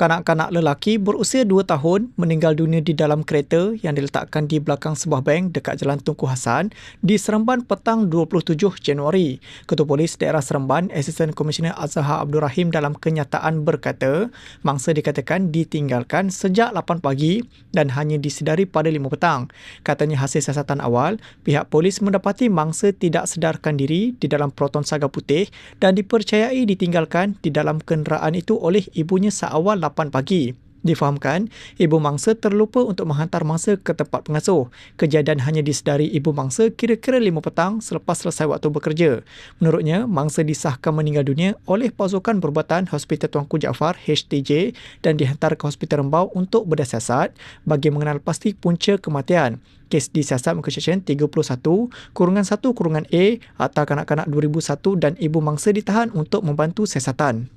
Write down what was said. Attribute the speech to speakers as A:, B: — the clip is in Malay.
A: Kanak-kanak lelaki berusia 2 tahun meninggal dunia di dalam kereta yang diletakkan di belakang sebuah bank dekat Jalan Tunku Hassan di Seremban petang 27 Januari. Ketua Polis Daerah Seremban, Asisten Komisioner Azhar Abdul Rahim dalam kenyataan berkata, mangsa dikatakan ditinggalkan sejak 8 pagi dan hanya disedari pada 5 petang. Katanya hasil siasatan awal, pihak polis mendapati mangsa tidak sedarkan diri di dalam peroton Saga Putih dan dipercayai ditinggalkan di dalam kenderaan itu oleh ibunya seawal 8 pagi. Difahamkan, ibu mangsa terlupa untuk menghantar mangsa ke tempat pengasuh. Kejadian hanya disedari ibu mangsa kira-kira 5 petang selepas selesai waktu bekerja. Menurutnya, mangsa disahkan meninggal dunia oleh pasukan perubatan Hospital Tuanku Jaafar HTJ dan dihantar ke Hospital Rembau untuk berdasiasat bagi mengenal pasti punca kematian. Kes disiasat muka Seksyen 31/1/A Akta Kanak-kanak 2001 dan ibu mangsa ditahan untuk membantu siasatan.